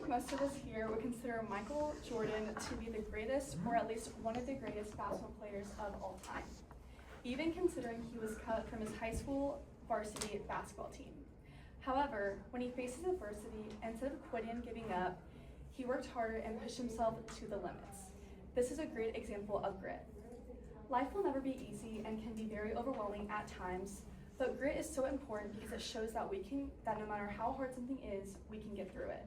most of us here would consider Michael Jordan to be the greatest, or at least one of the greatest basketball players of all time, even considering he was cut from his high school varsity basketball team. However, when he faces adversity, instead of quitting and giving up, he worked harder and pushed himself to the limits. This is a great example of grit. Life will never be easy and can be very overwhelming at times, but grit is so important because it shows that no matter how hard something is, we can get through it.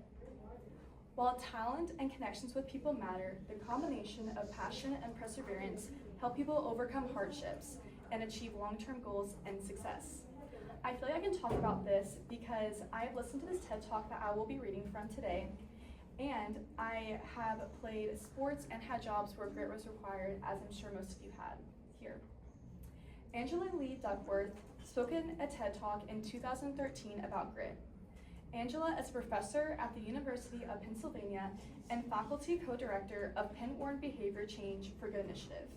While talent and connections with people matter, the combination of passion and perseverance help people overcome hardships and achieve long-term goals and success. I feel like I can talk about this because I have listened to this TED Talk that I will be reading from today, and I have played sports and had jobs where grit was required, as I'm sure most of you had here. Angela Lee Duckworth spoke in a TED Talk in 2013 about grit. Angela is a professor at the University of Pennsylvania and faculty co-director of Penn Warren Behavior Change for Good Initiative.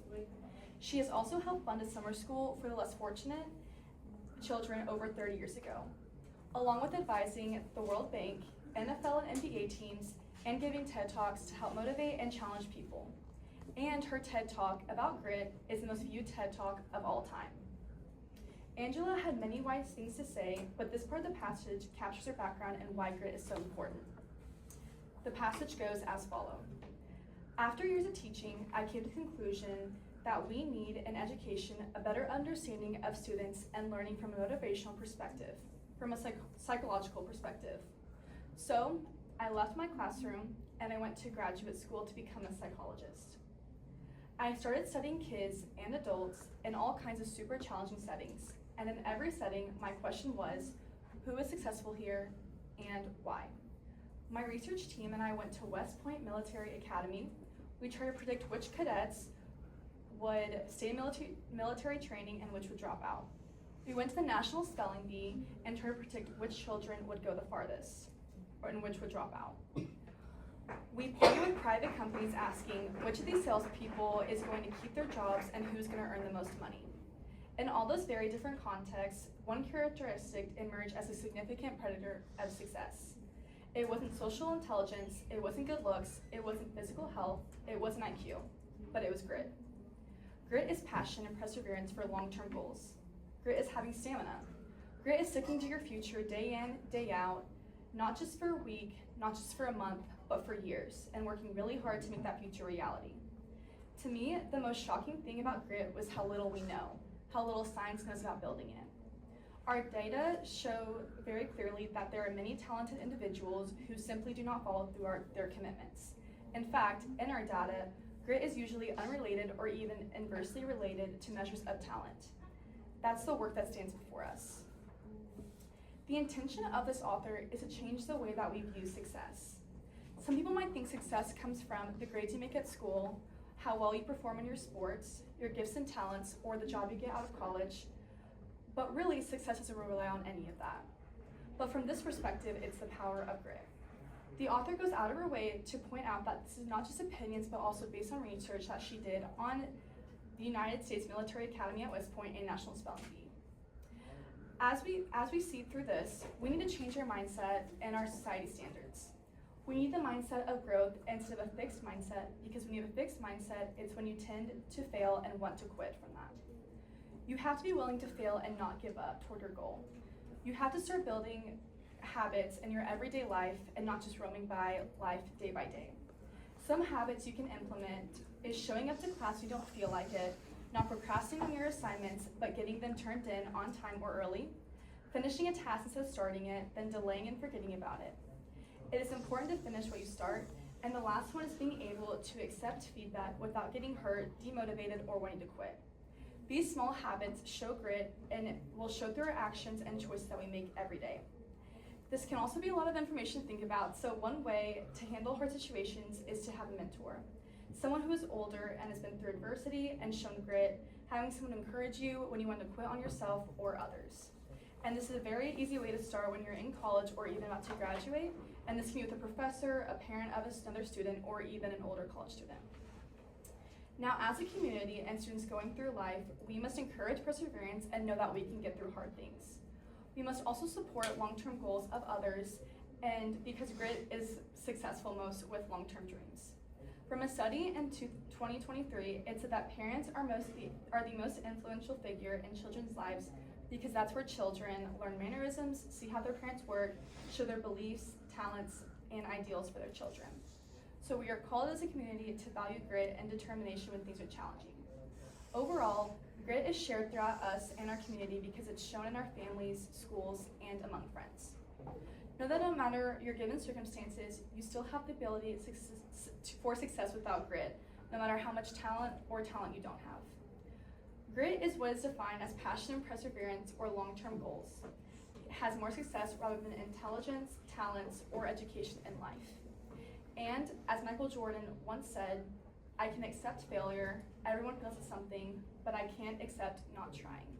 She has also helped fund a summer school for the less fortunate children over 30 years ago, along with advising the World Bank, NFL and NBA teams, and giving TED Talks to help motivate and challenge people. And her TED Talk about grit is the most viewed TED Talk of all time. Angela had many wise things to say, but this part of the passage captures her background and why grit is so important. The passage goes as follows. After years of teaching, I came to the conclusion that we need in education a better understanding of students and learning from a motivational perspective, from a psychological perspective. So I left my classroom and I went to graduate school to become a psychologist. I started studying kids and adults in all kinds of super challenging settings. And in every setting, my question was, who is successful here and why? My research team and I went to West Point Military Academy. We tried to predict which cadets would stay in military training and which would drop out. We went to the National Spelling Bee and tried to predict which children would go the farthest and which would drop out. We partnered with private companies asking which of these salespeople is going to keep their jobs and who's going to earn the most money. In all those very different contexts, one characteristic emerged as a significant predictor of success. It wasn't social intelligence, it wasn't good looks, it wasn't physical health, it wasn't IQ, but it was grit. Grit is passion and perseverance for long-term goals. Grit is having stamina. Grit is sticking to your future day in, day out, not just for a week, not just for a month, but for years, and working really hard to make that future reality. To me, the most shocking thing about grit was how little we know, how little science knows about building it. Our data show very clearly that there are many talented individuals who simply do not follow through their commitments. In fact, in our data, grit is usually unrelated or even inversely related to measures of talent. That's the work that stands before us. The intention of this author is to change the way that we view success. Some people might think success comes from the grades you make at school, how well you perform in your sports, your gifts and talents, or the job you get out of college. But really, success doesn't rely on any of that. But from this perspective, it's the power of grit. The author goes out of her way to point out that this is not just opinions, but also based on research that she did on the United States Military Academy at West Point and National Spelling Bee. As we see through this, we need to change our mindset and our society standards. We need the mindset of growth instead of a fixed mindset, because when you have a fixed mindset, it's when you tend to fail and want to quit from that. You have to be willing to fail and not give up toward your goal. You have to start building habits in your everyday life and not just roaming by life day by day. Some habits you can implement is showing up to class when you don't feel like it, not procrastinating on your assignments, but getting them turned in on time or early, finishing a task instead of starting it, then delaying and forgetting about it. It is important to finish what you start, and the last one is being able to accept feedback without getting hurt, demotivated, or wanting to quit. These small habits show grit and will show through our actions and choices that we make every day. This can also be a lot of information to think about, so one way to handle hard situations is to have a mentor. Someone who is older and has been through adversity and shown grit, having someone encourage you when you want to quit on yourself or others. And this is a very easy way to start when you're in college or even about to graduate, and this can be with a professor, a parent of another student, or even an older college student. Now, as a community and students going through life, we must encourage perseverance and know that we can get through hard things. We must also support long-term goals of others and because grit is successful most with long-term dreams. From a study in 2023, it said that parents are the most influential figure in children's lives because that's where children learn mannerisms, see how their parents work, show their beliefs, talents, and ideals for their children. So we are called as a community to value grit and determination when things are challenging. Overall, grit is shared throughout us and our community because it's shown in our families, schools, and among friends. Know that no matter your given circumstances, you still have the ability for success without grit, no matter how much talent you don't have. Grit is what is defined as passion and perseverance or long-term goals. It has more success rather than intelligence, talents, or education in life. And as Michael Jordan once said, I can accept failure, everyone fails at something, but I can't accept not trying.